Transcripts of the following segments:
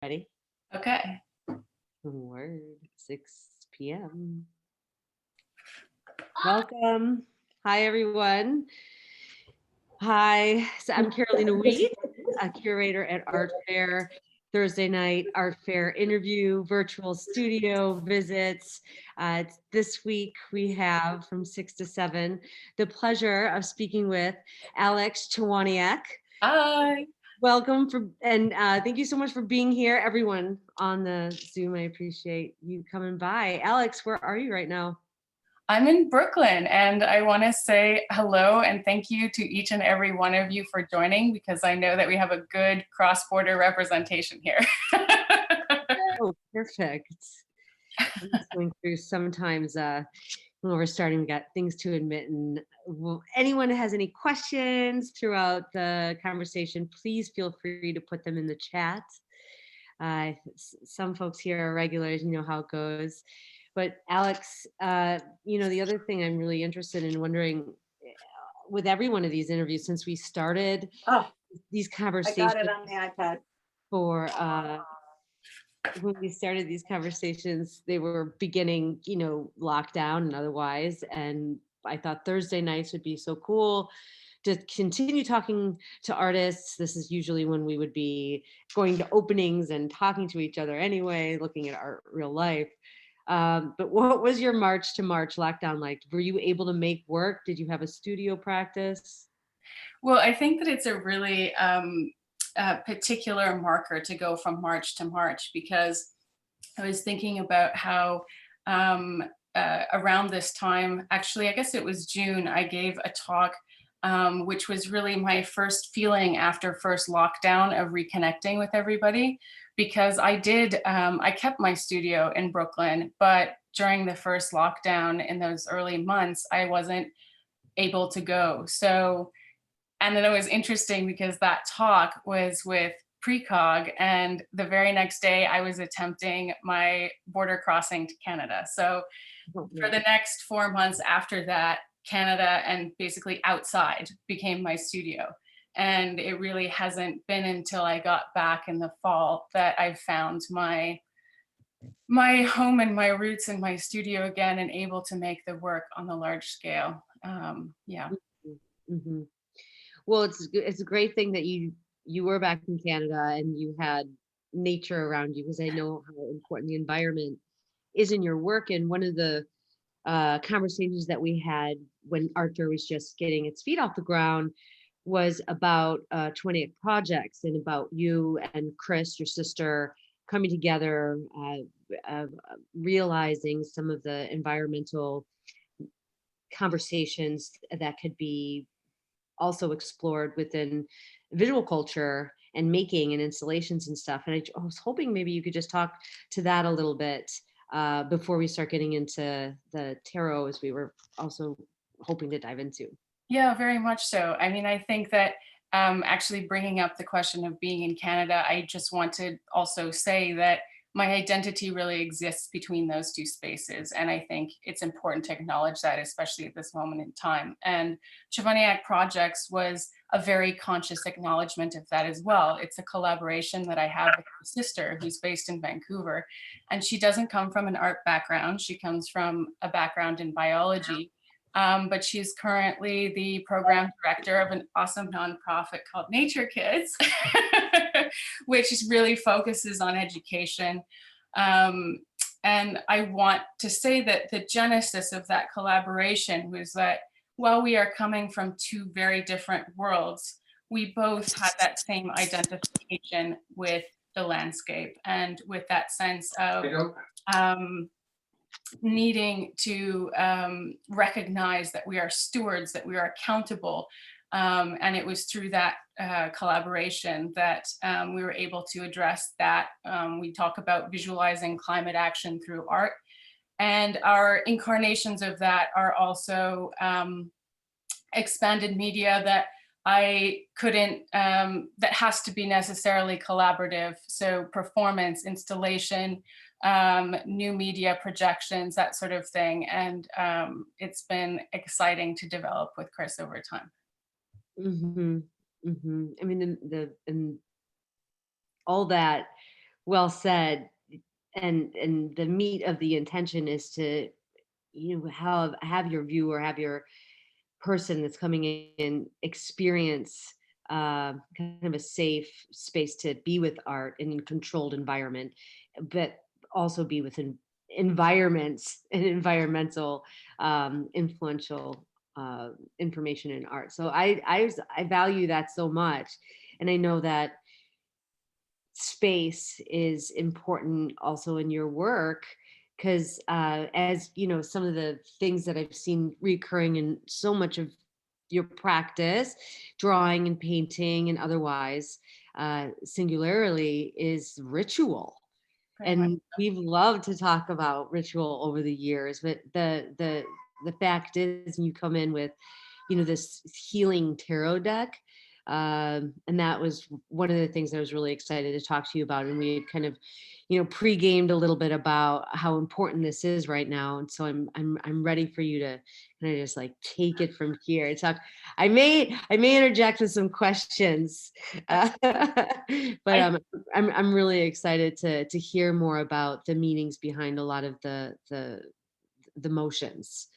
Ready? Okay. Word, 6 p.m. Welcome. Hi, everyone. Hi, so I'm Carolina Wheat, a curator at Artfare. Thursday night Artfare interview, virtual studio visits. This week we have from 6 to 7 the pleasure of speaking with Alex Chowaniec. Hi. Welcome and thank you so much for being here, everyone on the Zoom. I appreciate you coming by. Alex, where are you right now? I'm in Brooklyn, and I want to say hello and thank you to each and every one of you for joining, because I know that we have a good cross-border representation here. Oh, perfect. I'm just going through sometimes when we're starting, we got things to admit, and anyone that has any questions throughout the conversation, please feel free to put them in the chat. Some folks here are regulars, you know how it goes. But Alex, the other thing I'm really interested in wondering with every one of these interviews since we started these conversations. I got it on the iPad. When we started these conversations, they were beginning, lockdown and otherwise. And I thought Thursday nights would be so cool to continue talking to artists. This is usually when we would be going to openings and talking to each other anyway, looking at art real life. But what was your March to March lockdown like? Were you able to make work? Did you have a studio practice? Well, I think that it's a really particular marker to go from March to March, because I was thinking about how around this time, actually, I guess it was June, I gave a talk which was really my first feeling after first lockdown of reconnecting with everybody, because I kept my studio in Brooklyn, but during the first lockdown in those early months, I wasn't able to go. So, and then it was interesting because that talk was with Precog, and the very next day I was attempting my border crossing to Canada. So for the next 4 months after that, Canada and basically outside became my studio. And it really hasn't been until I got back in the fall that I found my home and my roots in my studio again, and able to make the work on the large scale. Yeah. Mm-hmm. Well, it's a great thing that you were back in Canada and you had nature around you, because I know how important the environment is in your work. And one of the conversations that we had when Artfare was just getting its feet off the ground was about Chowaniec Projects, and about you and Chris, your sister, coming together, realizing some of the environmental conversations that could be also explored within visual culture and making and installations and stuff. And I was hoping maybe you could just talk to that a little bit before we start getting into the tarot, as we were also hoping to dive into. Yeah, very much so. I mean, I think that actually bringing up the question of being in Canada, I just want to also say that my identity really exists between those two spaces. And I think it's important to acknowledge that, especially at this moment in time. And Chowaniec Projects was a very conscious acknowledgement of that as well. It's a collaboration that I have with my sister, who's based in Vancouver. And she doesn't come from an art background. She comes from a background in biology. But she's currently the program director of an awesome nonprofit called Nature Kids, which really focuses on education. And I want to say that the genesis of that collaboration was that while we are coming from two very different worlds, we both had that same identification with the landscape, and with that sense of needing to recognize that we are stewards, that we are accountable. And it was through that collaboration that we were able to address that. We talk about visualizing climate action through art. And our incarnations of that are also expanded media that I couldn't, that has to be necessarily collaborative. So performance, installation, new media projections, that sort of thing. And it's been exciting to develop with Chris over time. Mm-hmm. Mm-hmm. I mean, and all that well said. And the meat of the intention is to, have your viewer, have your person that's coming in experience kind of a safe space to be with art in a controlled environment, but also be within environments and environmental influential information in art. So I value that so much, and I know that space is important also in your work, because as you know, some of the things that I've seen recurring in so much of your practice, drawing and painting and otherwise, singularly, is ritual. Very much. And we've loved to talk about ritual over the years, but the fact is, you come in with, this healing tarot deck. And that was one of the things I was really excited to talk to you about. And we had kind of, pre-gamed a little bit about how important this is right now. And so I'm ready for you to kind of just like take it from here. Talk. I may interject with some questions, but I'm really excited to hear more about the meanings behind a lot of the motions.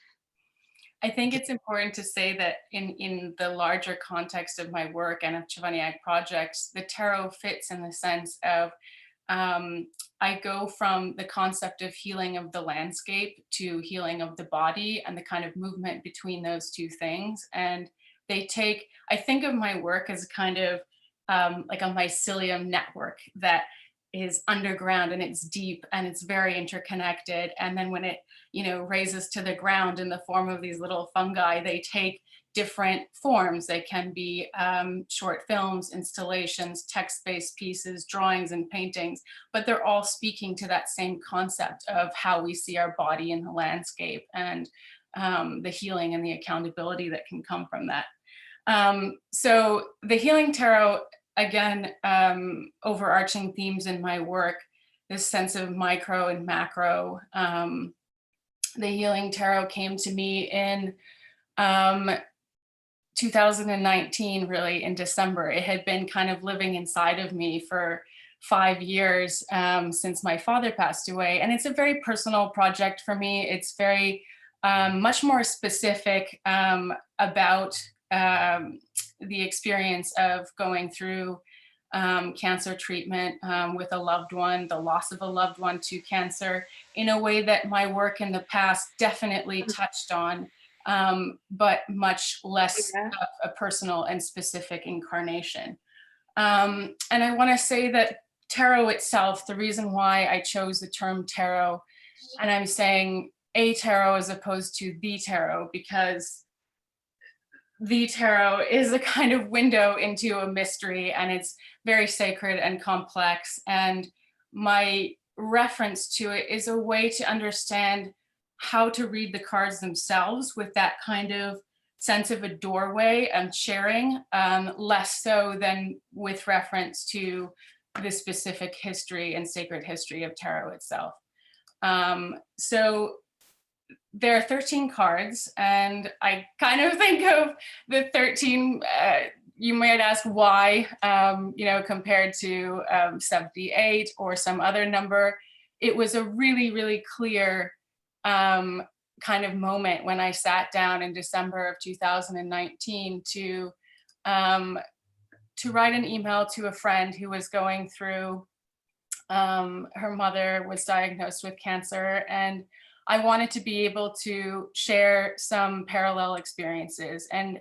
I think it's important to say that in the larger context of my work and of Chowaniec Projects, the tarot fits in the sense of I go from the concept of healing of the landscape to healing of the body and the kind of movement between those two things. And I think of my work as kind of like a mycelium network that is underground and it's deep and it's very interconnected. And then when it, raises to the ground in the form of these little fungi, they take different forms. They can be short films, installations, text-based pieces, drawings and paintings, but they're all speaking to that same concept of how we see our body in the landscape and the healing and the accountability that can come from that. So the Healing Tarot, again, overarching themes in my work, this sense of micro and macro. The Healing Tarot came to me in 2019, really in December. It had been kind of living inside of me for 5 years since my father passed away. And it's a very personal project for me. It's very much more specific about the experience of going through cancer treatment with a loved one, the loss of a loved one to cancer, in a way that my work in the past definitely touched on, but much less of a personal and specific incarnation. And I want to say that tarot itself, the reason why I chose the term tarot, and I'm saying a tarot as opposed to the tarot, because the tarot is a kind of window into a mystery, and it's very sacred and complex. And my reference to it is a way to understand how to read the cards themselves with that kind of sense of a doorway and sharing, less so than with reference to the specific history and sacred history of tarot itself. So there are 13 cards, and I kind of think of the 13, you might ask why, compared to 78 or some other number. It was a really, really clear kind of moment when I sat down in December of 2019 to write an email to a friend who was going through, her mother was diagnosed with cancer, and I wanted to be able to share some parallel experiences. And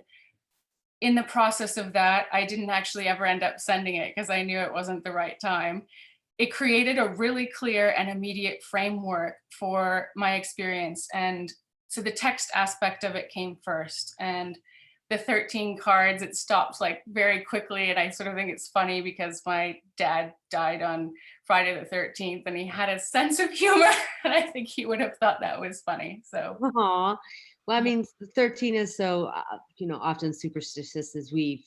in the process of that, I didn't actually ever end up sending it because I knew it wasn't the right time. It created a really clear and immediate framework for my experience. And so the text aspect of it came first. And the 13 cards, it stopped like very quickly. And I sort of think it's funny because my dad died on Friday the 13th and he had a sense of humor. And I think he would have thought that was funny. So. Aww. Well, I mean, 13 is so, often superstitious, as we've,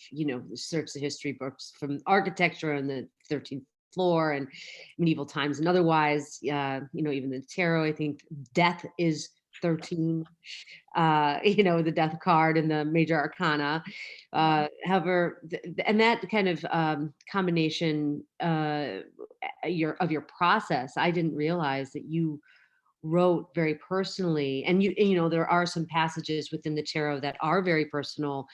searched the history books from architecture and the 13th floor and medieval times and otherwise, even the tarot. I think death is 13, the death card and the major arcana. However, and that kind of combination your process. I didn't realize that you wrote very personally, and you know, there are some passages within the tarot that are very personal,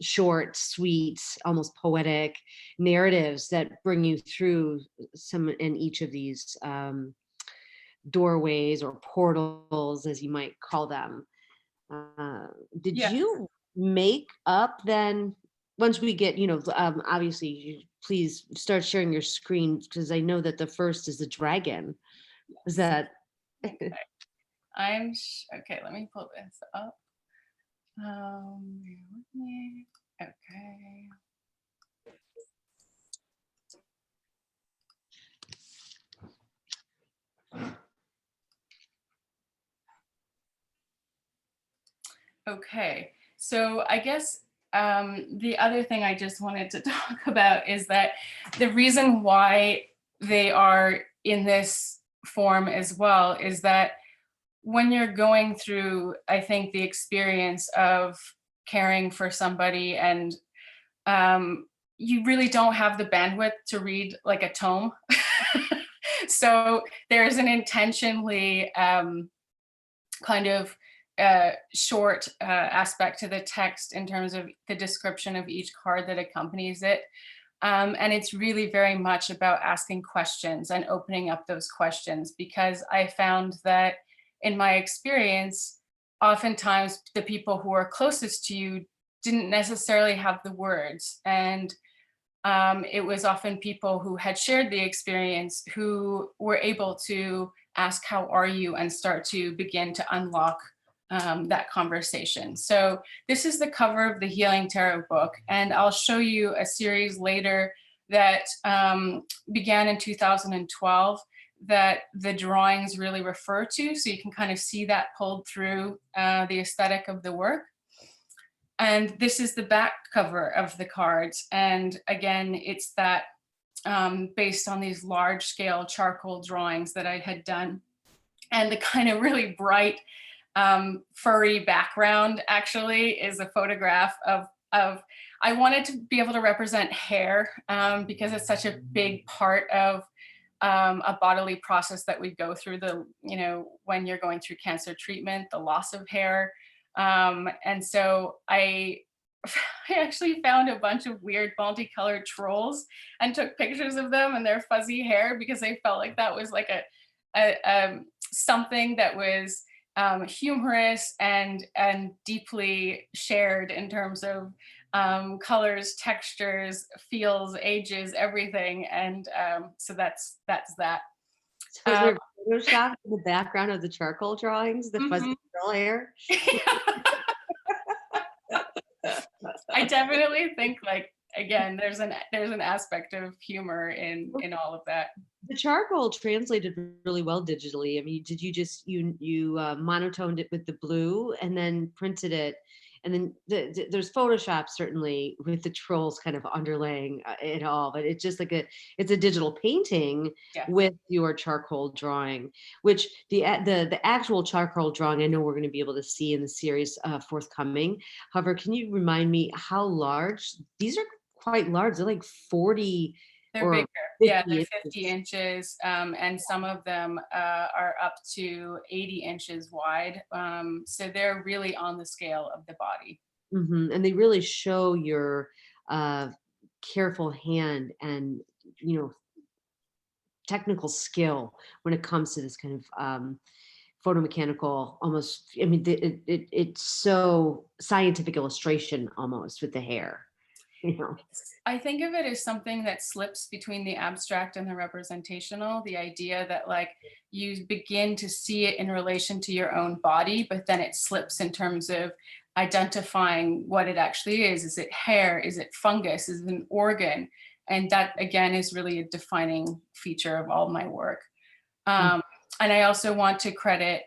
short, sweet, almost poetic narratives that bring you through some in each of these doorways or portals, as you might call them. Did Yeah. you make up then, once we get, you know, obviously, please start sharing your screen, because I know that the first is the dragon. Is that? Okay. Okay, let me pull this up. Bear with me. Okay. Okay, so I guess the other thing I just wanted to talk about is that the reason why they are in this form as well is that when you're going through, I think, the experience of caring for somebody, and you really don't have the bandwidth to read like a tome. So there's an intentionally kind of short aspect to the text in terms of the description of each card that accompanies it. And it's really very much about asking questions and opening up those questions, because I found that in my experience, oftentimes the people who are closest to you didn't necessarily have the words. And it was often people who had shared the experience who were able to ask, how are you? And start to begin to unlock that conversation. So this is the cover of the Healing Tarot book, and I'll show you a series later that began in 2012 that the drawings really refer to, so you can kind of see that pulled through the aesthetic of the work. And this is the back cover of the cards, and again, it's that based on these large scale charcoal drawings that I had done, and the kind of really bright furry background actually is a photograph of I wanted to be able to represent hair because it's such a big part of a bodily process that we go through, when you're going through cancer treatment, the loss of hair. And so I actually found a bunch of weird multicolored trolls and took pictures of them and their fuzzy hair, because I felt like that was like a something that was humorous and deeply shared in terms of colors, textures, feels, ages, everything. And so that's that. So is there Photoshop in the background of the charcoal drawings, the fuzzy curl hair? I definitely think, like, again, there's an aspect of humor in all of that. The charcoal translated really well digitally. I mean, did you just you monotoned it with the blue and then printed it, and then there's Photoshop certainly with the trolls kind of underlaying it all, but it's just like it's a digital painting with your charcoal drawing, which the actual charcoal drawing I know we're going to be able to see in the series forthcoming. However, can you remind me how large these are? Quite large. They're like 40. They're bigger. Yeah, they're 50 inches, and some of them are up to 80 inches wide. So they're really on the scale of the body. And they really show your careful hand and, technical skill when it comes to this kind of photomechanical, almost, I mean, it's so scientific illustration almost with the hair. I think of it as something that slips between the abstract and the representational, the idea that, like, you begin to see it in relation to your own body, but then it slips in terms of identifying what it actually is. Is it hair? Is it fungus? Is it an organ? And that, again, is really a defining feature of all my work. And I also want to credit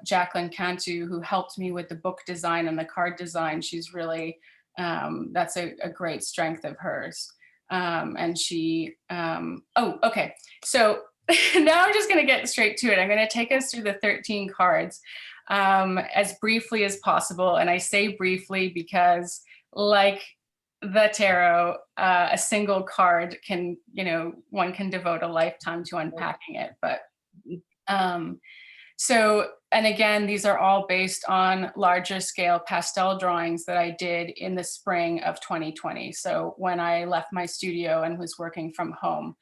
Jacqueline Cantu, who helped me with the book design and the card design. She's really that's a great strength of hers. And she, okay. So now I'm just going to get straight to it. I'm going to take us through the 13 cards as briefly as possible. And I say briefly because, like the tarot, a single card can, one can devote a lifetime to unpacking it. But so, and again, these are all based on larger scale pastel drawings that I did in the spring of 2020. So when I left my studio and was working from home,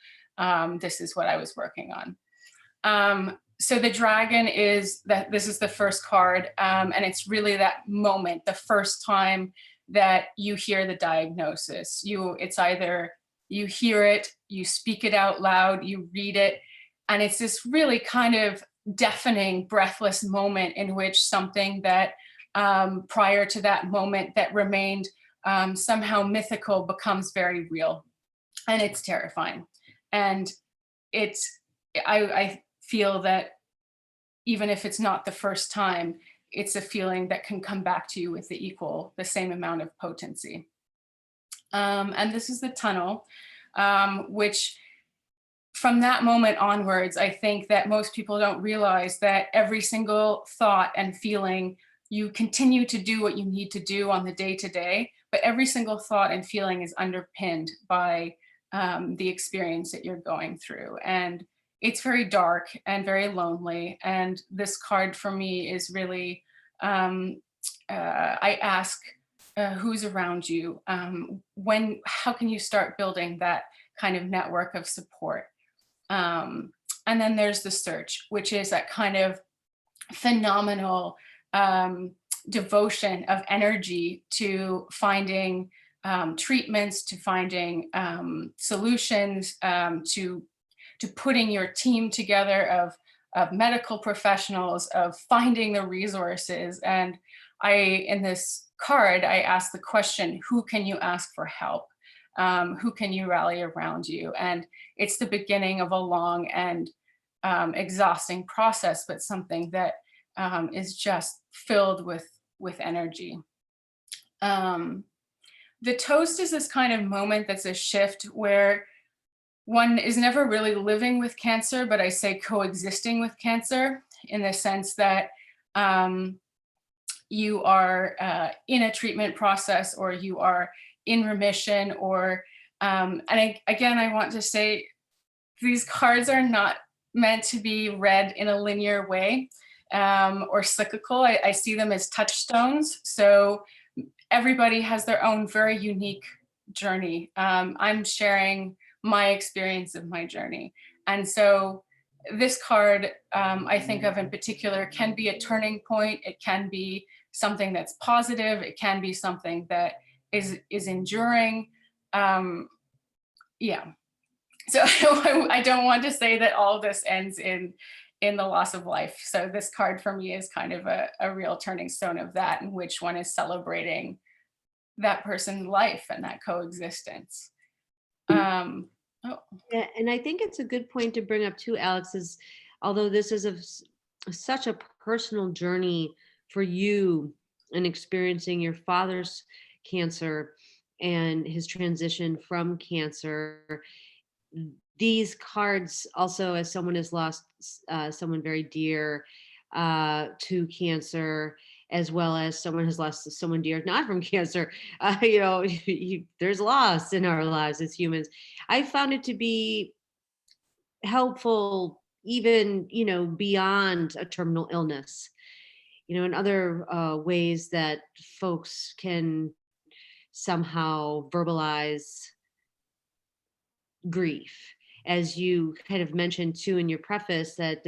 this is what I was working on. So the dragon is that this is the first card, and it's really that moment, the first time that you hear the diagnosis. It's either you hear it, you speak it out loud, you read it, and it's this really kind of deafening, breathless moment in which something that prior to that moment that remained somehow mythical becomes very real, and it's terrifying. And I feel that even if it's not the first time, it's a feeling that can come back to you with the same amount of potency. And this is the tunnel, which from that moment onwards, I think that most people don't realize that every single thought and feeling, you continue to do what you need to do on the day-to-day, but every single thought and feeling is underpinned by the experience that you're going through. And it's very dark and very lonely. And this card for me is really, I ask who's around you? How can you start building that kind of network of support? And then there's the search, which is that kind of phenomenal devotion of energy to finding treatments, to finding solutions, to putting your team together of medical professionals, of finding the resources. And in this card, I ask the question, who can you ask for help? Who can you rally around you? And it's the beginning of a long and exhausting process, but something that is just filled with energy. The toast is this kind of moment that's a shift where one is never really living with cancer, but I say coexisting with cancer, in the sense that you are in a treatment process, or you are in remission, or, again, I want to say, these cards are not meant to be read in a linear way or cyclical. I see them as touchstones. So everybody has their own very unique journey. I'm sharing my experience of my journey. And so this card, I think of in particular, can be a turning point. It can be something that's positive. It can be something that is enduring. Yeah. So I don't want to say that all of this ends in the loss of life. So this card for me is kind of a real turning stone of that, in which one is celebrating that person's life and that coexistence. Yeah, and I think it's a good point to bring up too, Alex, is although this is such a personal journey for you in experiencing your father's cancer and his transition from cancer, these cards also, as someone has lost someone very dear to cancer, as well as someone has lost someone dear not from cancer, there's loss in our lives as humans. I found it to be helpful even, beyond a terminal illness, in other ways that folks can somehow verbalize grief. As you kind of mentioned too in your preface, that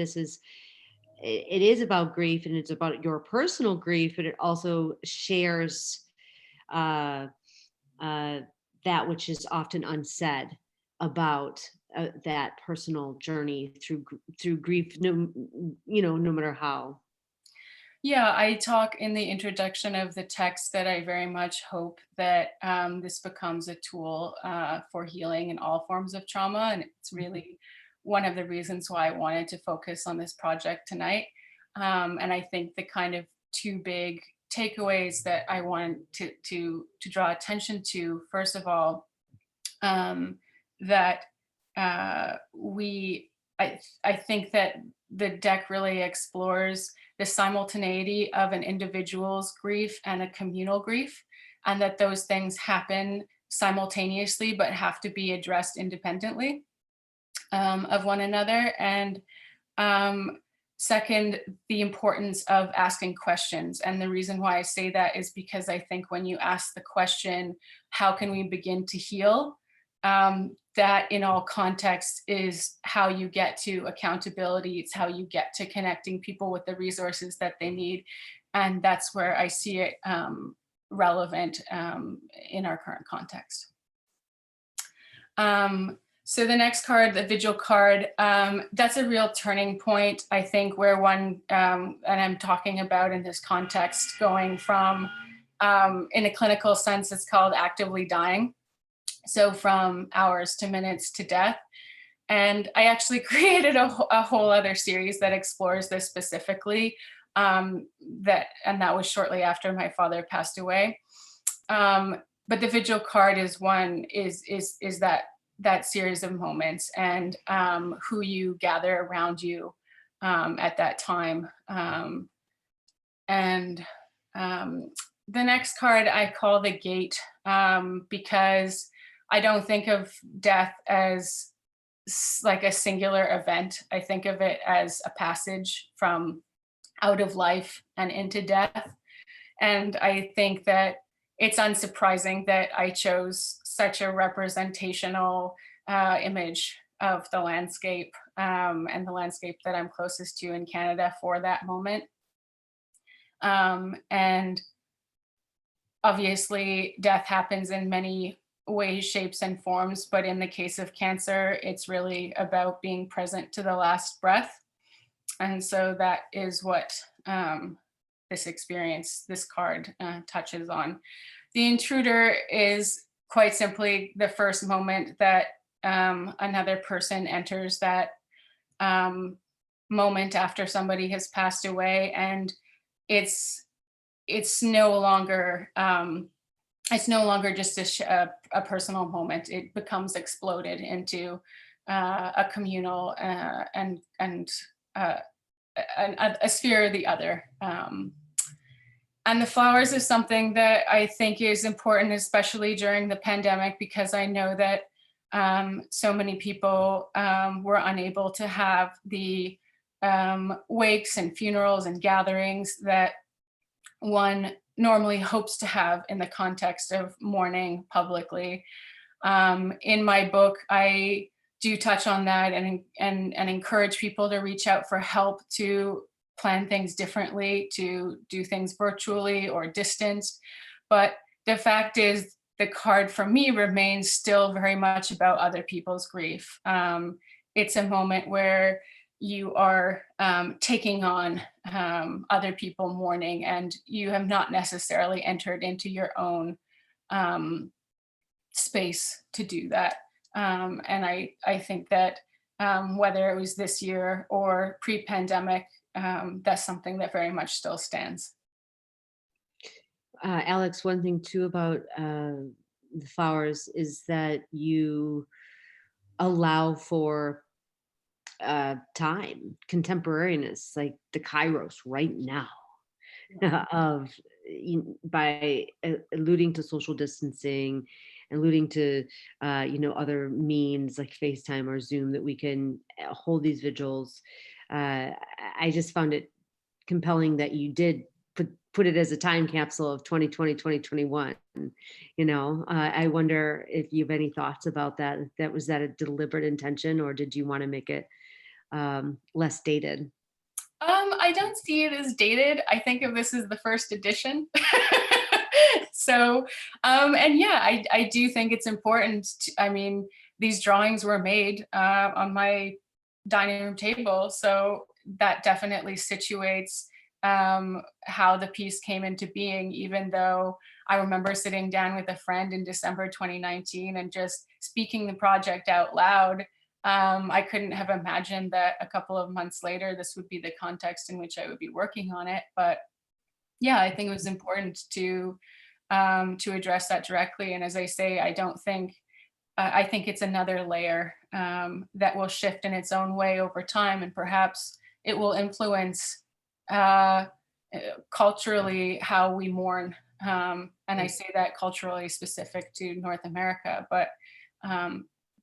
it is about grief, and it's about your personal grief, but it also shares that which is often unsaid about that personal journey through grief, no matter how. Yeah, I talk in the introduction of the text that I very much hope that this becomes a tool for healing in all forms of trauma. And it's really one of the reasons why I wanted to focus on this project tonight. And I think the kind of two big takeaways that I want to draw attention to, first of all, that I think that the deck really explores the simultaneity of an individual's grief and a communal grief, and that those things happen simultaneously, but have to be addressed independently of one another. And second, the importance of asking questions. And the reason why I say that is because I think when you ask the question, how can we begin to heal? That in all contexts is how you get to accountability. It's how you get to connecting people with the resources that they need. And that's where I see it relevant in our current context. So the next card, the vigil card, that's a real turning point, I think, where one, and I'm talking about in this context, going from, in a clinical sense, it's called actively dying. So from hours to minutes to death. And I actually created a whole other series that explores this specifically, that was shortly after my father passed away. But the vigil card is one, is that series of moments, and who you gather around you at that time. And the next card I call the gate, because I don't think of death as like a singular event. I think of it as a passage from out of life and into death. And I think that it's unsurprising that I chose such a representational image of the landscape, and the landscape that I'm closest to in Canada for that moment. And obviously death happens in many ways, shapes, and forms, but in the case of cancer, it's really about being present to the last breath. And so that is what this experience, this card touches on. The intruder is quite simply the first moment that another person enters that moment after somebody has passed away, and it's no longer just a personal moment. It becomes exploded into a communal and a sphere of the other. And the flowers is something that I think is important, especially during the pandemic, because I know that so many people were unable to have the wakes and funerals and gatherings that one normally hopes to have in the context of mourning publicly. In my book, I do touch on that and encourage people to reach out for help to plan things differently, to do things virtually or distanced. But the fact is, the card for me remains still very much about other people's grief. It's a moment where you are taking on other people mourning, and you have not necessarily entered into your own space to do that. And I think that whether it was this year or pre-pandemic, that's something that very much still stands. Alex, one thing too about the flowers is that you allow for time, contemporaneous, like the kairos right now, of by alluding to social distancing, alluding to other means like FaceTime or Zoom that we can hold these vigils. I just found it compelling that you did put it as a time capsule of 2020, 2021. I wonder if you have any thoughts about that. Was that a deliberate intention, or did you want to make it less dated? I don't see it as dated. I think of this as the first edition. So, and yeah, I do think it's important. These drawings were made on my dining room table. So that definitely situates how the piece came into being, even though I remember sitting down with a friend in December 2019 and just speaking the project out loud. I couldn't have imagined that a couple of months later, this would be the context in which I would be working on it. But yeah, I think it was important to address that directly. And as I say, I think it's another layer that will shift in its own way over time, and perhaps it will influence culturally how we mourn And I say that culturally specific to North America, but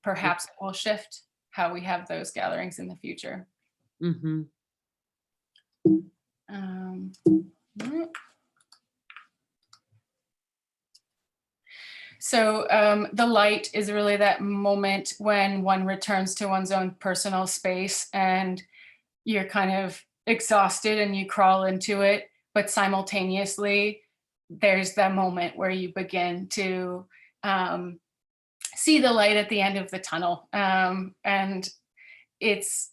perhaps it will shift how we have those gatherings in the future. Mm-hmm. So the light is really that moment when one returns to one's own personal space and you're kind of exhausted and you crawl into it, but simultaneously there's that moment where you begin to see the light at the end of the tunnel, and it's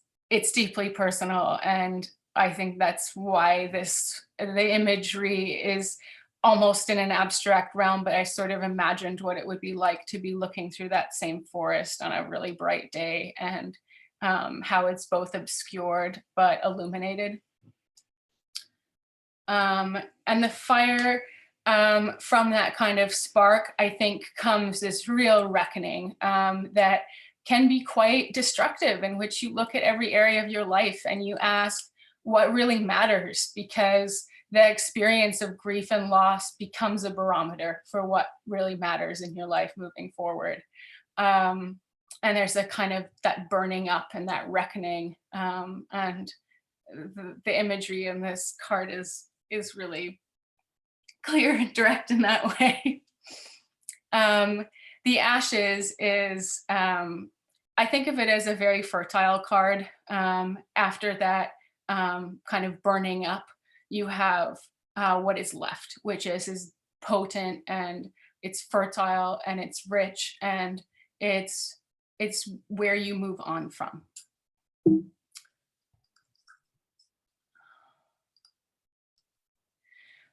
deeply personal. And I think that's why the imagery is almost in an abstract realm, but I sort of imagined what it would be like to be looking through that same forest on a really bright day, and how it's both obscured but illuminated. And the fire, from that kind of spark, I think comes this real reckoning that can be quite destructive, in which you look at every area of your life and you ask what really matters, because the experience of grief and loss becomes a barometer for what really matters in your life moving forward. And there's a kind of that burning up and that reckoning, and the imagery in this card is really clear and direct in that way. The ashes is, I think of it as a very fertile card. After that kind of burning up, you have what is left, which is potent, and it's fertile, and it's rich, and it's where you move on from.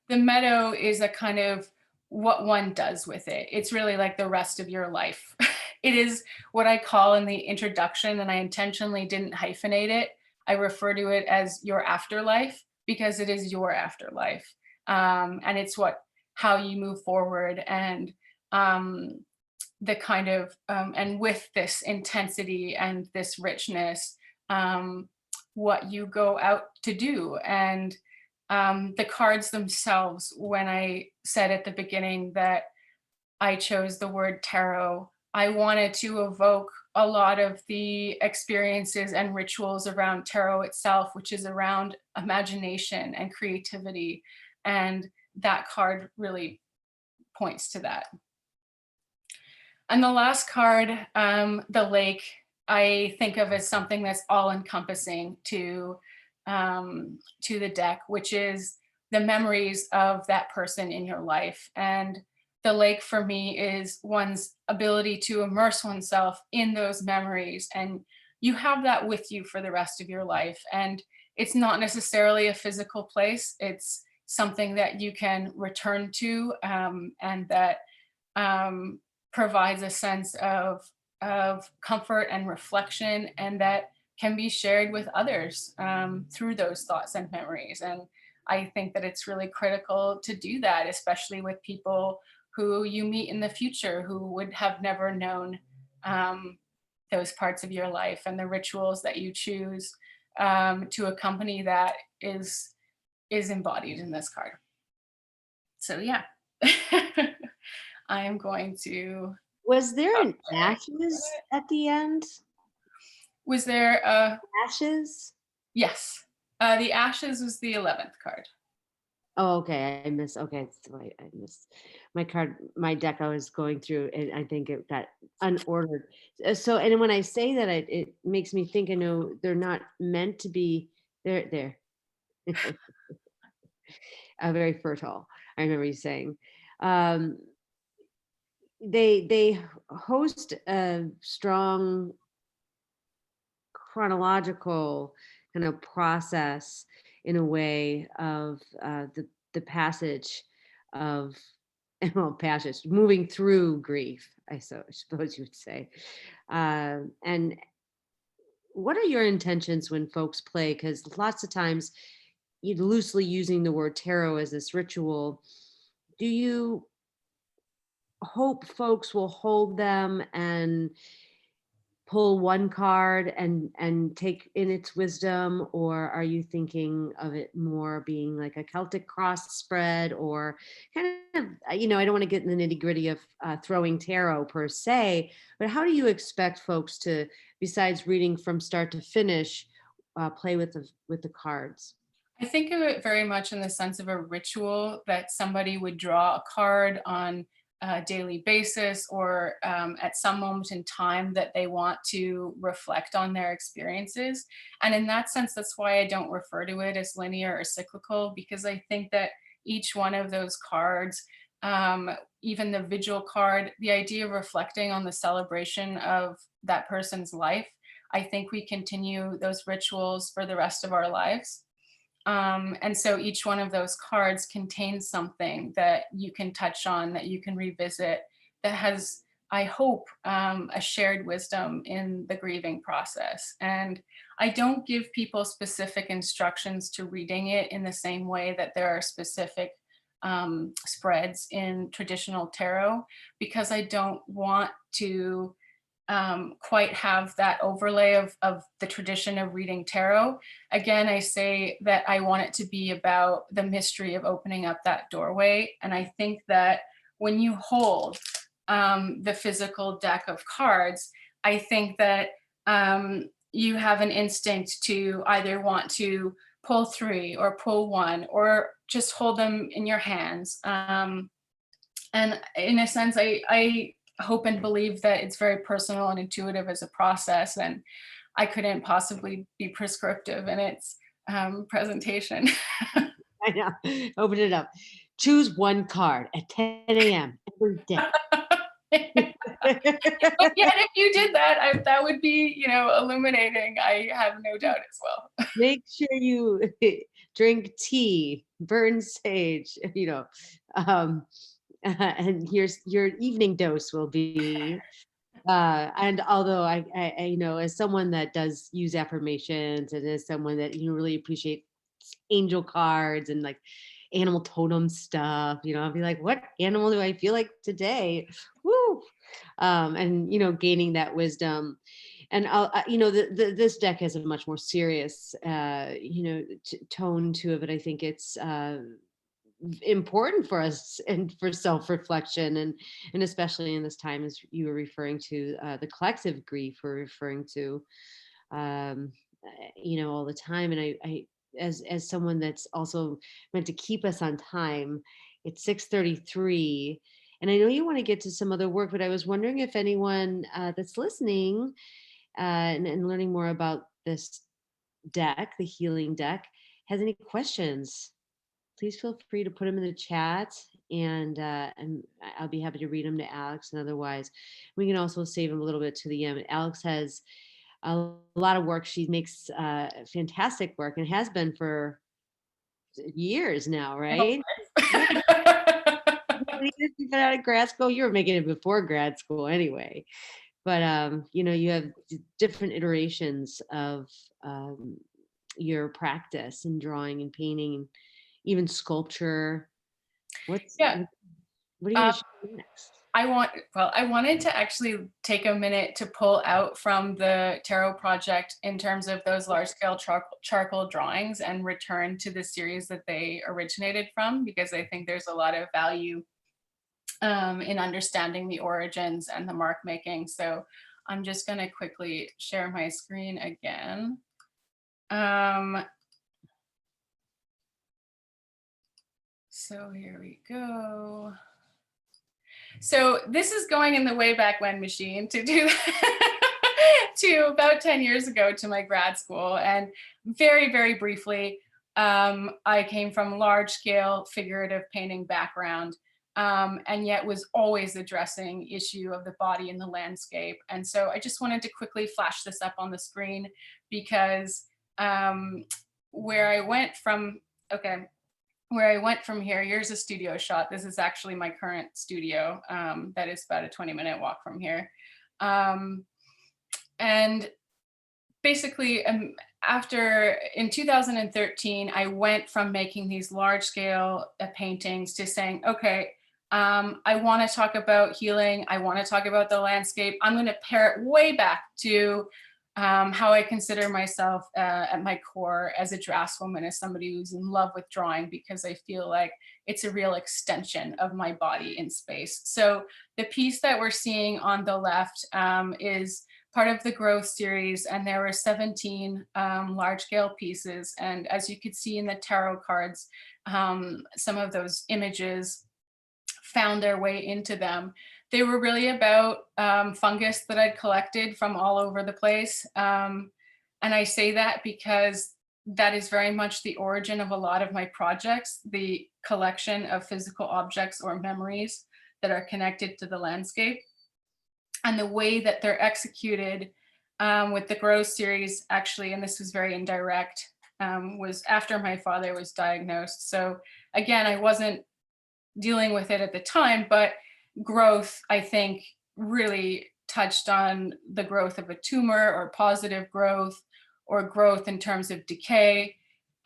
The meadow is a kind of what one does with it. It's really like the rest of your life. It is what I call in the introduction, and I intentionally didn't hyphenate it, I refer to it as your afterlife, because it is your afterlife. And it's how you move forward, and the kind of, and with this intensity and this richness, what you go out to do. And the cards themselves, when I said at the beginning that I chose the word tarot, I wanted to evoke a lot of the experiences and rituals around tarot itself, which is around imagination and creativity. And that card really points to that. And the last card, the lake, I think of as something that's all encompassing to the deck, which is the memories of that person in your life. And the lake for me is one's ability to immerse oneself in those memories, and you have that with you for the rest of your life. And it's not necessarily a physical place, it's something that you can return to, and that provides a sense of comfort and reflection, and that can be shared with others through those thoughts and memories. And I think that it's really critical to do that, especially with people who you meet in the future who would have never known those parts of your life, and the rituals that you choose to accompany that is embodied in this card. So yeah, I am going to. Was there an ashes at the end? Was there ashes? Yes. The ashes was the 11th card. Oh, okay. I missed my card, my deck I was going through, and I think it got unordered. So, and when I say that, it makes me think, I know they're not meant to be, they're very fertile. I remember you saying. They host a strong chronological kind of process, in a way, of the passage of, passage, moving through grief, I suppose you would say. And what are your intentions when folks play? Because lots of times, you loosely using the word tarot as this ritual, do you hope folks will hold them and pull one card and take in its wisdom, or are you thinking of it more being like a Celtic cross spread, or kind of, I don't want to get in the nitty gritty of throwing tarot per se, but how do you expect folks to, besides reading from start to finish, play with the cards? I think of it very much in the sense of a ritual that somebody would draw a card on a daily basis, or at some moment in time that they want to reflect on their experiences. And in that sense, that's why I don't refer to it as linear or cyclical, because I think that each one of those cards, even the vigil card, the idea of reflecting on the celebration of that person's life, I think we continue those rituals for the rest of our lives. And so each one of those cards contains something that you can touch on, that you can revisit, that has, I hope, a shared wisdom in the grieving process. And I don't give people specific instructions to reading it in the same way that there are specific spreads in traditional tarot, because I don't want to quite have that overlay of the tradition of reading tarot. Again, I say that I want it to be about the mystery of opening up that doorway. And I think that when you hold the physical deck of cards, I think that you have an instinct to either want to pull 3 or pull 1, or just hold them in your hands. And in a sense, I hope and believe that it's very personal and intuitive as a process, and I couldn't possibly be prescriptive in its presentation. I know. Open it up. Choose one card at 10 a.m. every day. But yet, if you did that, that would be, illuminating. I have no doubt as well. Make sure you drink tea, burn sage, and here's your evening dose will be. And although I as someone that does use affirmations, and as someone that really appreciates angel cards and like animal totem stuff, I'll be like, what animal do I feel like today? Woo! And gaining that wisdom. And this deck has a much more serious tone to it, but I think it's important for us and for self-reflection, and especially in this time, as you were referring to the collective grief we're referring to all the time. And I as someone that's also meant to keep us on time, it's 6:33, and I know you want to get to some other work, but I was wondering if anyone that's listening and learning more about this deck, the healing deck, has any questions. Please feel free to put them in the chat, and I'll be happy to read them to Alex. And otherwise, we can also save them a little bit to the end. Alex has a lot of work. She makes fantastic work, and has been for years now, right? You've been out of grad school. You were making it before grad school anyway. But you have different iterations of your practice in drawing and painting, even sculpture. What are you going to show next? I wanted to actually take a minute to pull out from the tarot project in terms of those large scale charcoal drawings and return to the series that they originated from, because I think there's a lot of value in understanding the origins and the mark making. So I'm just going to quickly share my screen again. So here we go. So this is going in the way back when machine to do to about 10 years ago to my grad school. And very, very briefly, I came from large scale figurative painting background, and yet was always addressing the issue of the body in the landscape. And so I just wanted to quickly flash this up on the screen, because where I went from here, here's a studio shot. This is actually my current studio. That is about a 20-minute walk from here. And basically, in 2013, I went from making these large scale paintings to saying, okay, I want to talk about healing. I want to talk about the landscape. I'm going to pair it way back to how I consider myself at my core as a draftswoman, as somebody who's in love with drawing, because I feel like it's a real extension of my body in space. So the piece that we're seeing on the left is part of the Growth series, and there were 17 large-scale pieces. And as you could see in the tarot cards, some of those images found their way into them. They were really about fungus that I'd collected from all over the place. And I say that because that is very much the origin of a lot of my projects, the collection of physical objects or memories that are connected to the landscape. And the way that they're executed with the Growth series, actually, and this was very indirect, was after my father was diagnosed. So again, I wasn't dealing with it at the time, but Growth, I think, really touched on the growth of a tumor, or positive growth, or growth in terms of decay.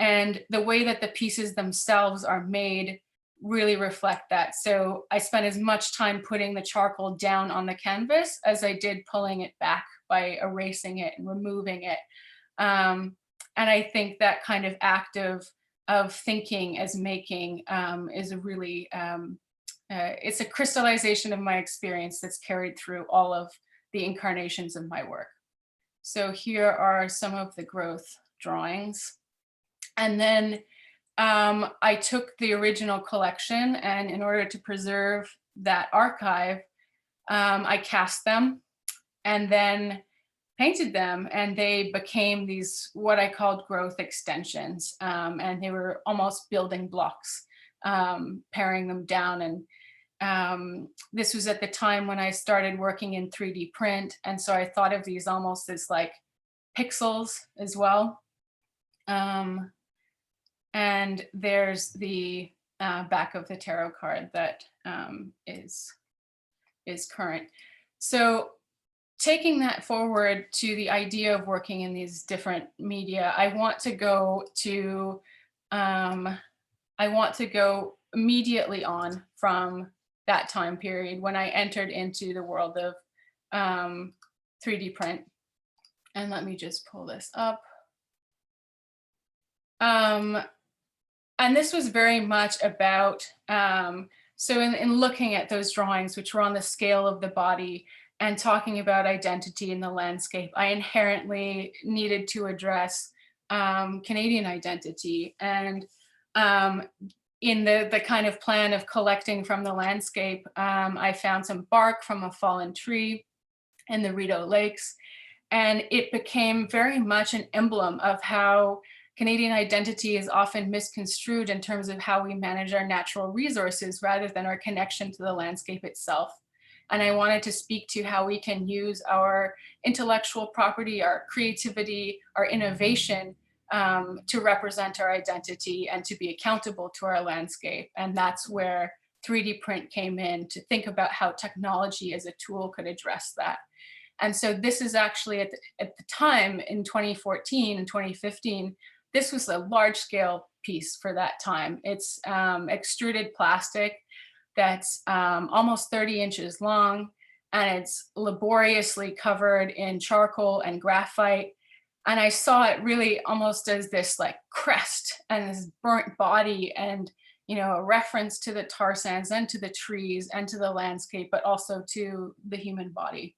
And the way that the pieces themselves are made really reflect that. So I spent as much time putting the charcoal down on the canvas as I did pulling it back by erasing it and removing it. And I think that kind of act of thinking as making is a really, it's a crystallization of my experience that's carried through all of the incarnations of my work. So here are some of the Growth drawings. And then I took the original collection, and in order to preserve that archive, I cast them and then painted them, and they became these, what I called Growth extensions. And they were almost building blocks, paring them down. And this was at the time when I started working in 3D print. And so I thought of these almost as like pixels as well. And there's the back of the tarot card that is current. So taking that forward to the idea of working in these different media, I want to go immediately on from that time period when I entered into the world of 3D print. And let me just pull this up. And this was very much about, so in looking at those drawings, which were on the scale of the body and talking about identity in the landscape, I inherently needed to address Canadian identity. And in the kind of plan of collecting from the landscape, I found some bark from a fallen tree in the Rideau Lakes. And it became very much an emblem of how Canadian identity is often misconstrued in terms of how we manage our natural resources rather than our connection to the landscape itself. And I wanted to speak to how we can use our intellectual property, our creativity, our innovation to represent our identity and to be accountable to our landscape. And that's where 3D print came in, to think about how technology as a tool could address that. And so this is actually at the time in 2014 and 2015, this was a large scale piece for that time. It's extruded plastic that's almost 30 inches long, and it's laboriously covered in charcoal and graphite. And I saw it really almost as this like crest and this burnt body, and a reference to the tar sands and to the trees and to the landscape, but also to the human body.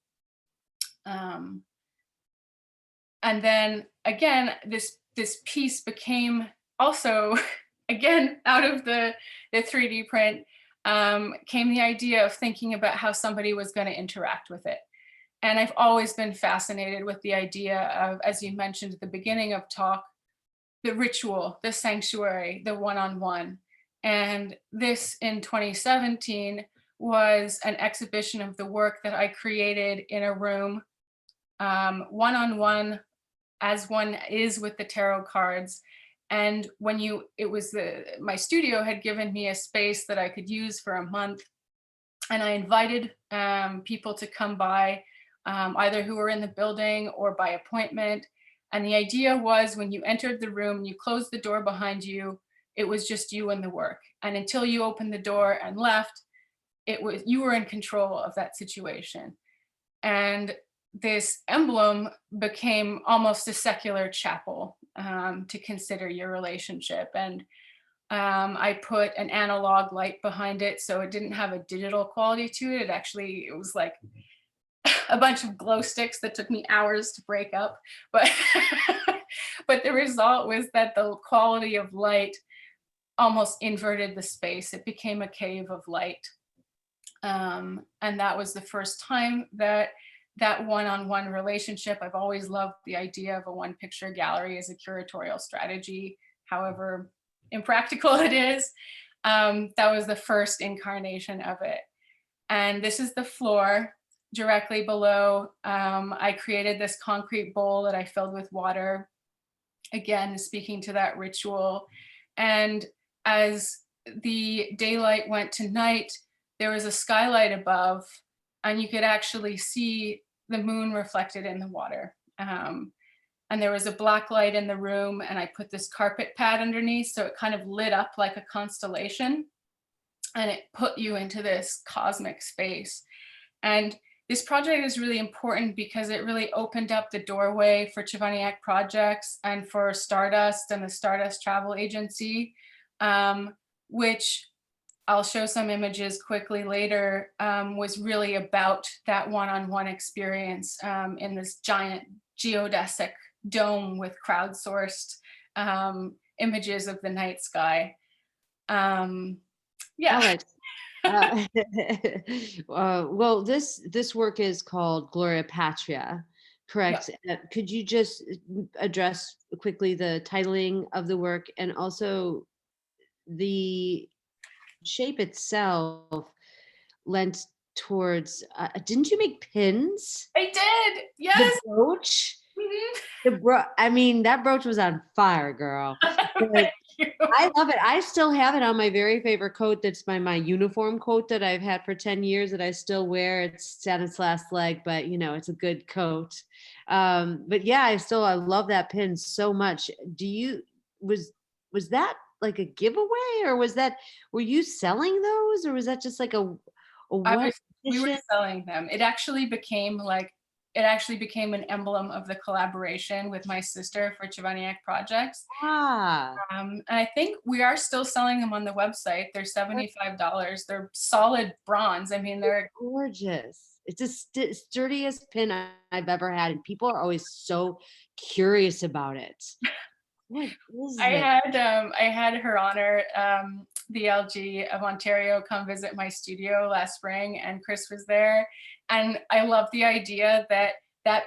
And then again, this piece became also, again, out of the 3D print, came the idea of thinking about how somebody was going to interact with it. And I've always been fascinated with the idea of, as you mentioned at the beginning of talk, the ritual, the sanctuary, the one-on-one. And this in 2017 was an exhibition of the work that I created in a room, one-on-one, as one is with the tarot cards. And my studio had given me a space that I could use for a month. And I invited people to come by, either who were in the building or by appointment. And the idea was, when you entered the room, you closed the door behind you, it was just you and the work. And until you opened the door and left, you were in control of that situation. And this emblem became almost a secular chapel to consider your relationship. And I put an analog light behind it, so it didn't have a digital quality to it. It was like a bunch of glow sticks that took me hours to break up. But but the result was that the quality of light almost inverted the space. It became a cave of light. And that was the first time that one-on-one relationship. I've always loved the idea of a one picture gallery as a curatorial strategy, however impractical it is. That was the first incarnation of it. And this is the floor directly below. I created this concrete bowl that I filled with water, again, speaking to that ritual. And as the daylight went to night, there was a skylight above, and you could actually see the moon reflected in the water. And there was a black light in the room, and I put this carpet pad underneath, so it kind of lit up like a constellation, and it put you into this cosmic space. And this project is really important because it really opened up the doorway for Chowaniec Projects and for Stardust and the Stardust Travel Agency, which I'll show some images quickly later, was really about that one-on-one experience in this giant geodesic dome with crowdsourced images of the night sky. Yeah. Well, this work is called Gloria Patria, correct? Yep. Could you just address quickly the titling of the work, and also the shape itself lent towards, didn't you make pins? I did, yes. The brooch? Mm-hmm. That brooch was on fire, girl. I love it. I still have it on my very favorite coat. That's my uniform coat that I've had for 10 years that I still wear. It's on its last leg, but it's a good coat. But yeah, I love that pin so much. Was that like a giveaway, or were you selling those, or was that just like we were selling them. It actually became an emblem of the collaboration with my sister for Chowaniec Projects. And I think we are still selling them on the website. They're $75. They're solid bronze. They're gorgeous. It's the sturdiest pin I've ever had, and people are always so curious about it. What is it? I had Her Honor, the LG of Ontario, come visit my studio last spring, and Chris was there. And I love the idea that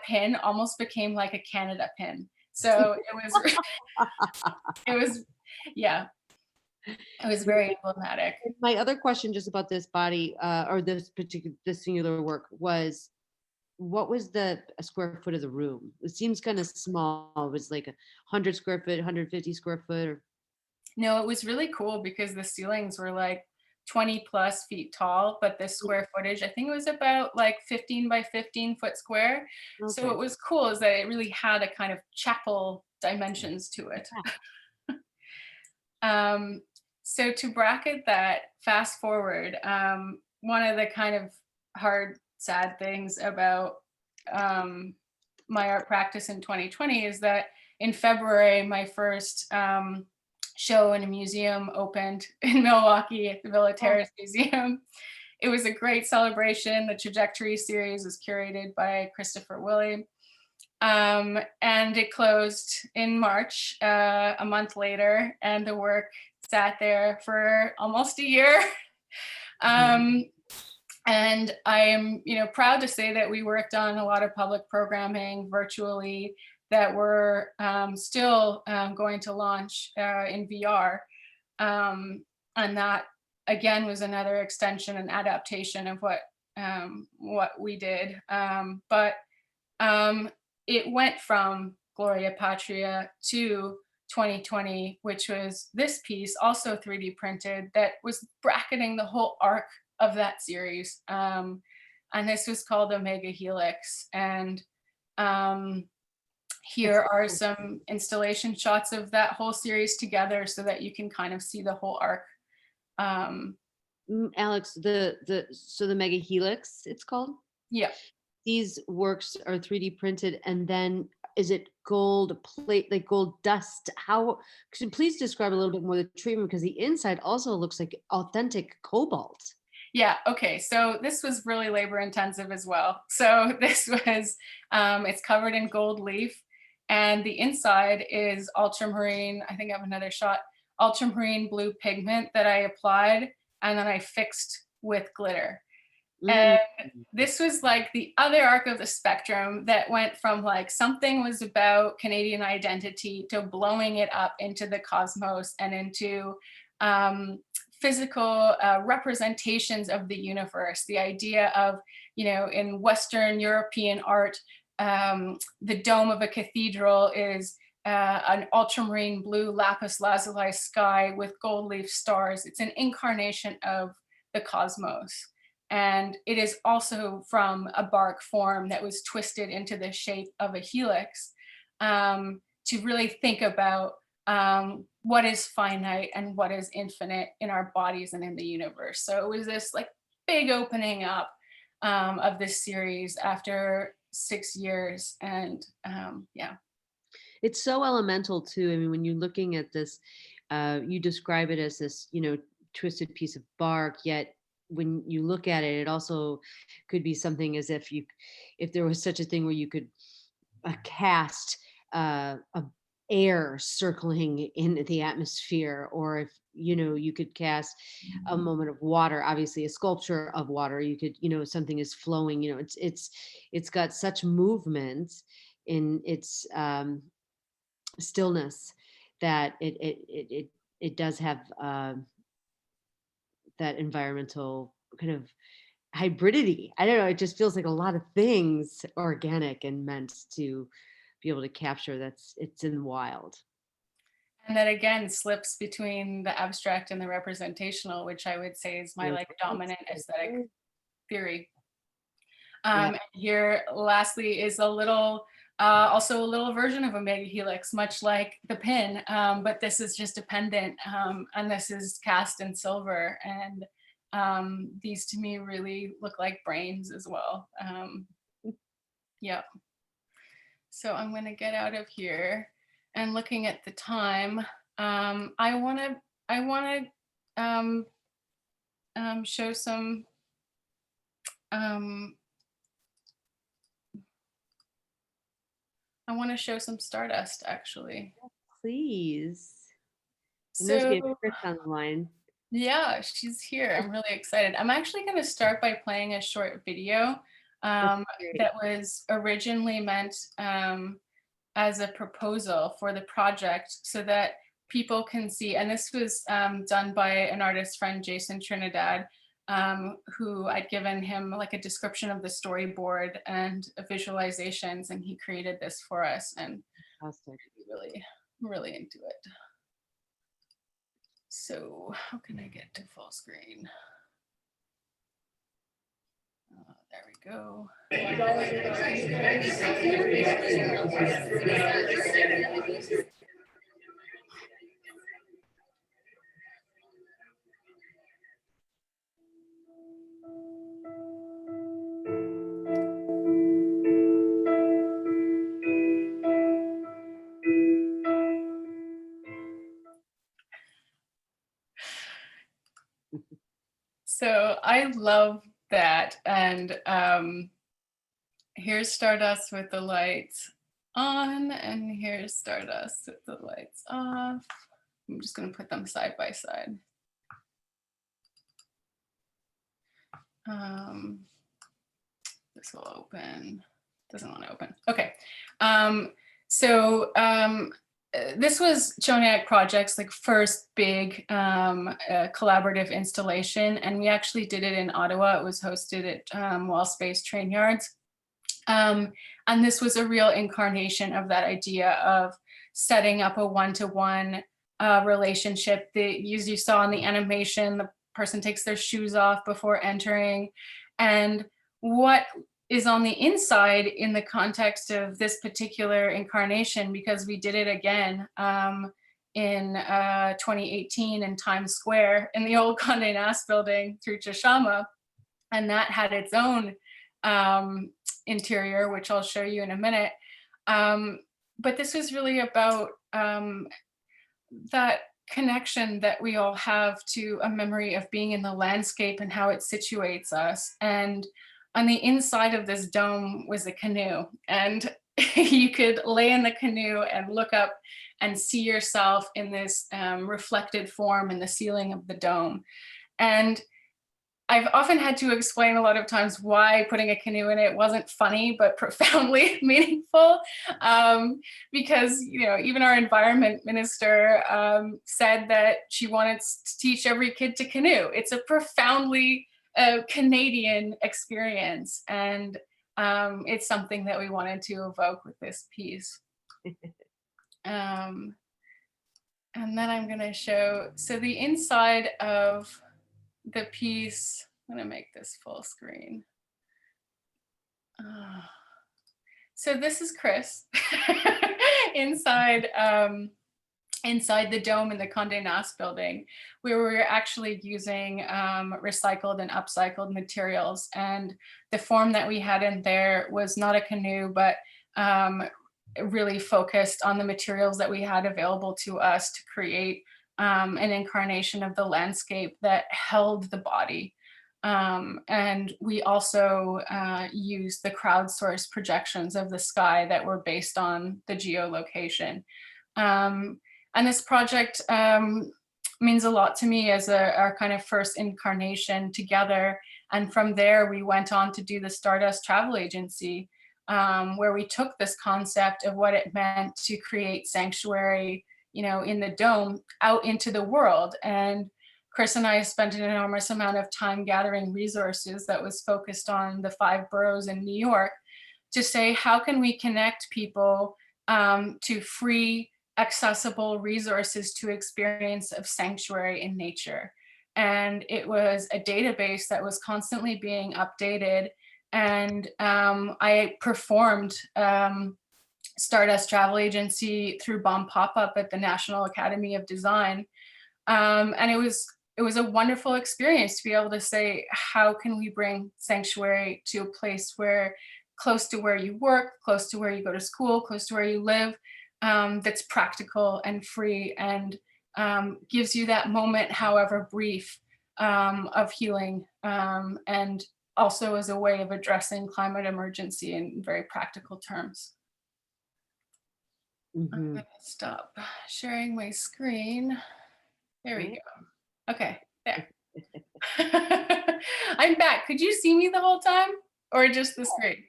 pin almost became like a Canada pin. So it was very emblematic. My other question just about this body, or this singular work, was, what was the square foot of the room? It seems kind of small. It was like 100 square foot, 150 square foot, or? No, it was really cool because the ceilings were like 20 plus feet tall, but the square footage, I think it was about like 15 by 15 foot square. Okay. So what was cool is that it really had a kind of chapel dimensions to it. So to bracket that, fast forward, one of the kind of hard, sad things about my art practice in 2020 is that in February, my first show in a museum opened in Milwaukee at the Villa Terrace Museum. It was a great celebration. The Trajectory series was curated by Christopher Willey. And it closed in March, a month later, and the work sat there for almost a year. And I am, proud to say that we worked on a lot of public programming virtually that we're still going to launch in VR. And that, again, was another extension and adaptation of what we did. But it went from Gloria Patria to 2020, which was this piece, also 3D printed, that was bracketing the whole arc of that series. And this was called Omega Helix. And here are some installation shots of that whole series together so that you can kind of see the whole arc. Alex, so the Mega Helix, it's called. Yeah. These works are 3D printed, and then is it gold plate, like gold dust? How, could you please describe a little bit more the treatment, because the inside also looks like authentic cobalt. Yeah, okay, so this was really labor intensive as well. So this was, it's covered in gold leaf, and the inside is ultramarine, I think I have another shot, ultramarine blue pigment that I applied, and then I fixed with glitter. And this was like the other arc of the spectrum that went from like something was about Canadian identity to blowing it up into the cosmos and into physical representations of the universe. The idea of, you know, in Western European art, the dome of a cathedral is an ultramarine blue lapis lazuli sky with gold leaf stars. It's an incarnation of the cosmos. And it is also from a bark form that was twisted into the shape of a helix, to really think about what is finite and what is infinite in our bodies and in the universe. So it was this like big opening up of this series after 6 years. And yeah. It's so elemental too. I mean, when you're looking at this, you describe it as this, you know, twisted piece of bark, yet when you look at it, it also could be something as if there was such a thing where you could cast a air circling in the atmosphere, or if, you know, you could cast a moment of water, obviously a sculpture of water, you could, you know, something is flowing, you know, it's got such movement in its stillness that it does have that environmental kind of hybridity. I don't know, it just feels like a lot of things organic and meant to be able to capture it's in the wild. And that again slips between the abstract and the representational, which I would say is my like dominant aesthetic theory. Here lastly is a little also a little version of a mega helix, much like the pin, but this is just a pendant, and this is cast in silver, and these to me really look like brains as well. Yeah. So I'm going to get out of here, and looking at the time, I want to show some I want to show some stardust, actually. Please. So, Chris on the line. Yeah, she's here. I'm really excited. I'm actually going to start by playing a short video that was originally meant as a proposal for the project so that people can see. And this was done by an artist friend, Jason Trinidad, who I'd given him like a description of the storyboard and visualizations, and he created this for us, and really, really into it. So how can I get to full screen? There we go. So I love that. And here's Stardust with the lights on, and here's Stardust with the lights off. I'm just going to put them side by side. This will open. Doesn't want to open. Okay. This was Chowaniec Projects' like first big collaborative installation, and we actually did it in Ottawa. It was hosted at Wall Space Train Yards, and this was a real incarnation of that idea of setting up a one-to-one relationship. As you saw in the animation, the person takes their shoes off before entering, and what is on the inside in the context of this particular incarnation, because we did it again in 2018 in Times Square in the old Condé Nast building through Chashama. And that had its own interior, which I'll show you in a minute. But this was really about that connection that we all have to a memory of being in the landscape and how it situates us. And on the inside of this dome was a canoe, and you could lay in the canoe and look up and see yourself in this reflected form in the ceiling of the dome. And I've often had to explain a lot of times why putting a canoe in it wasn't funny, but profoundly meaningful. Because, you know, even our environment minister said that she wanted to teach every kid to canoe. It's a profoundly Canadian experience. And it's something that we wanted to evoke with this piece. And then I'm gonna show, so the inside of the piece, I'm gonna make this full screen. So this is Chris inside the dome in the Condé Nast building, where we were actually using recycled and upcycled materials. And the form that we had in there was not a canoe, but really focused on the materials that we had available to us to create an incarnation of the landscape that held the body. And we also used the crowdsourced projections of the sky that were based on the geolocation. And this project means a lot to me as our kind of first incarnation together. And from there, we went on to do the Stardust Travel Agency, where we took this concept of what it meant to create sanctuary, you know, in the dome out into the world. And Chris and I spent an enormous amount of time gathering resources that was focused on the 5 boroughs in New York to say, how can we connect people to free, accessible resources to experience of sanctuary in nature? And it was a database that was constantly being updated. And I performed Stardust Travel Agency through Bomb Pop-Up at the National Academy of Design. And it was a wonderful experience to be able to say, how can we bring sanctuary to a place where close to where you work, close to where you go to school, close to where you live, that's practical and free and gives you that moment, however brief, of healing, and also as a way of addressing climate emergency in very practical terms. I'm gonna stop sharing my screen. There we go. Okay, there. I'm back. Could you see me the whole time or just the screen?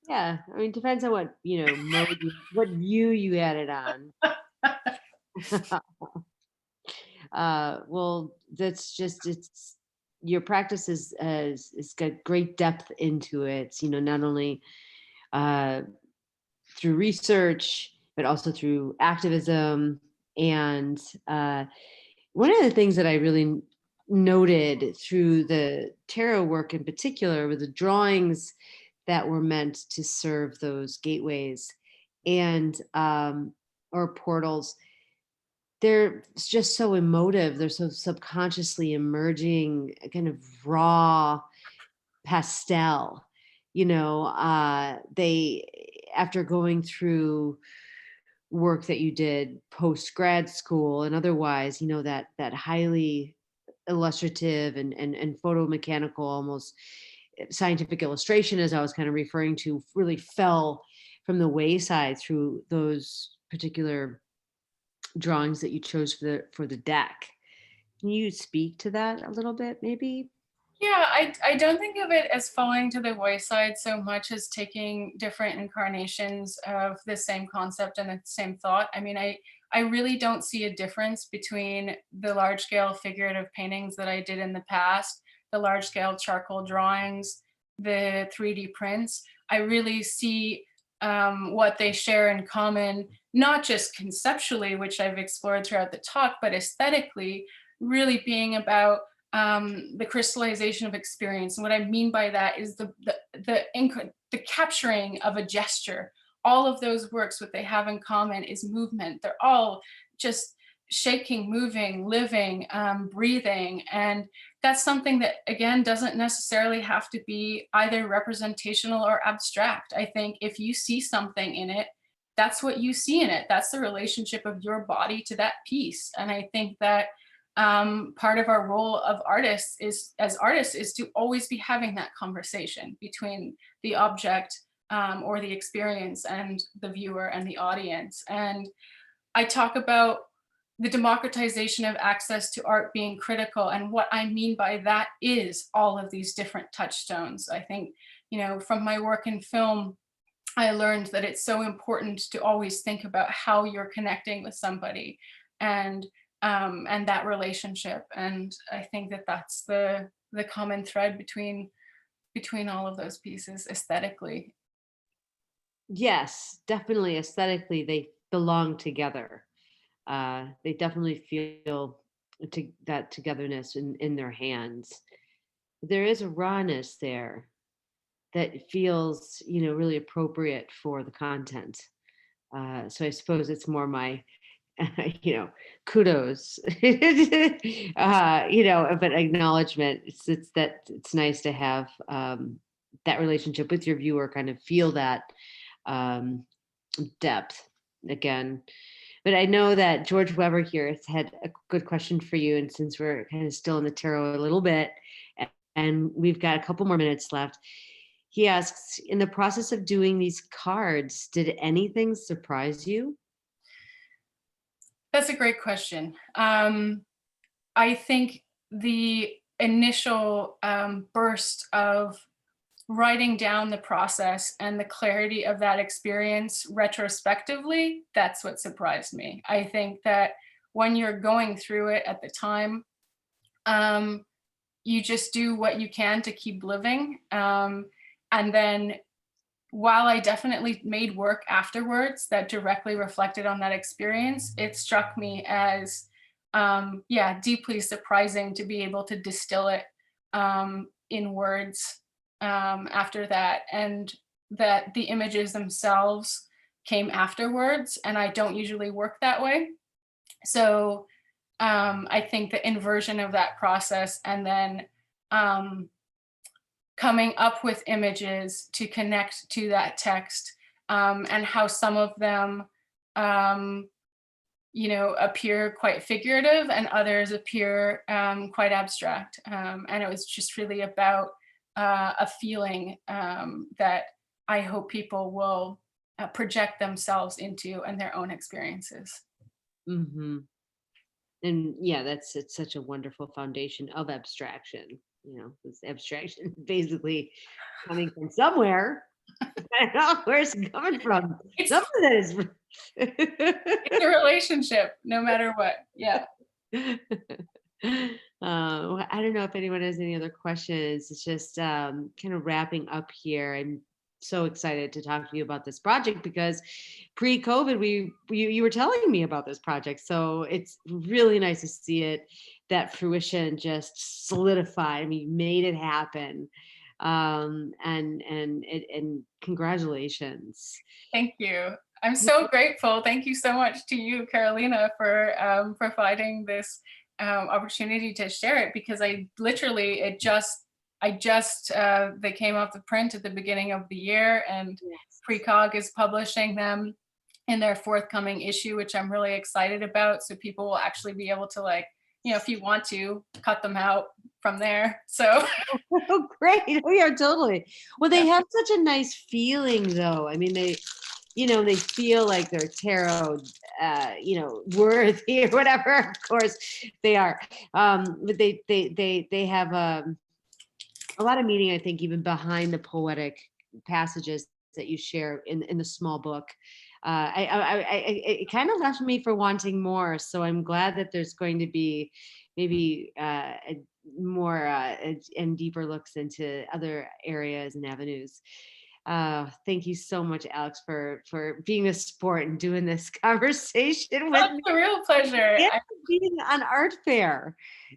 Yeah, I mean, depends on what, you know, mode what view you had it on. Well, that's just, it's, your practice is got great depth into it, you know, not only through research, but also through activism. And one of the things that I really noted through the tarot work in particular were the drawings that were meant to serve those gateways and or portals. They're just so emotive. They're so subconsciously emerging, kind of raw pastel, you know. They, after going through work that you did post grad school and otherwise, you know, that highly illustrative and photomechanical, almost scientific illustration, as I was kind of referring to, really fell from the wayside through those particular drawings that you chose for the deck. Can you speak to that a little bit, maybe? Yeah, I don't think of it as falling to the wayside so much as taking different incarnations of the same concept and the same thought. I mean, I really don't see a difference between the large scale figurative paintings that I did in the past, the large scale charcoal drawings, the 3D prints. I really see what they share in common, not just conceptually, which I've explored throughout the talk, but aesthetically, really being about the crystallization of experience. And what I mean by that is the capturing of a gesture. All of those works, what they have in common is movement. They're all just shaking, moving, living, breathing. And that's something that, again, doesn't necessarily have to be either representational or abstract. I think if you see something in it, that's what you see in it. That's the relationship of your body to that piece. And I think that part of our role of artists is, as artists, is to always be having that conversation between the object or the experience and the viewer and the audience. And I talk about the democratization of access to art being critical. And what I mean by that is all of these different touchstones. I think, from my work in film, I learned that it's so important to always think about how you're connecting with somebody and that relationship. And I think that that's the common thread between all of those pieces aesthetically. Yes, definitely aesthetically, they belong together. They definitely feel that togetherness in their hands. There is a rawness there that feels, really appropriate for the content. So I suppose it's more my, kudos, but acknowledgement. It's that it's nice to have that relationship with your viewer, kind of feel that depth again. But I know that George Weber here has had a good question for you. And since we're kind of still in the tarot a little bit, and we've got a couple more minutes left, he asks, in the process of doing these cards, did anything surprise you? That's a great question. I think the initial burst of writing down the process and the clarity of that experience retrospectively, that's what surprised me. I think that when you're going through it at the time, you just do what you can to keep living. And then while I definitely made work afterwards that directly reflected on that experience, it struck me as, deeply surprising to be able to distill it in words after that, and that the images themselves came afterwards, and I don't usually work that way. So I think the inversion of that process, and then coming up with images to connect to that text, and how some of them appear quite figurative and others appear quite abstract. And it was just really about a feeling that I hope people will project themselves into and their own experiences. Mm-hmm. And yeah, it's such a wonderful foundation of abstraction. This abstraction basically coming from somewhere. I don't know where it's coming from. Some of it is. It's a relationship, no matter what. Yeah. I don't know if anyone has any other questions. It's just kind of wrapping up here. I'm so excited to talk to you about this project because pre-COVID, you were telling me about this project. So it's really nice to see that fruition just solidify. I mean, you made it happen. And congratulations. Thank you. I'm so grateful. Thank you so much to you, Carolina, for providing this opportunity to share it, because they came off the print at the beginning of the year, and Yes. Precog is publishing them in their forthcoming issue, which I'm really excited about. So people will actually be able to, if you want to, cut them out from there. So Oh, great. Oh, yeah, totally. Well, they have such a nice feeling, though. I mean, they feel like they're tarot, worthy or whatever. Of course, they are. But they have a lot of meaning, I think, even behind the poetic passages that you share in the small book. It kind of left me for wanting more. So I'm glad that there's going to be maybe more and deeper looks into other areas and avenues. Thank you so much, Alex, for being a sport and doing this conversation with me. It's a real pleasure. And being on Artfare.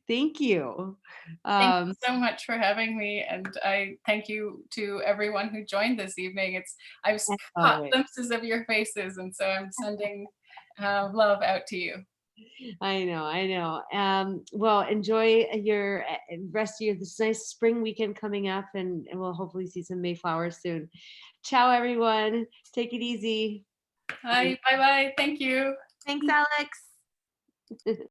Thank you. Thank you so much for having me, and I thank you to everyone who joined this evening. I've caught glimpses of your faces, and so I'm sending love out to you. I know, I know. Well, enjoy your rest of your this nice spring weekend coming up, and we'll hopefully see some Mayflowers soon. Ciao, everyone. Take it easy. Hi, bye-bye. Thank you. Thanks, Alex.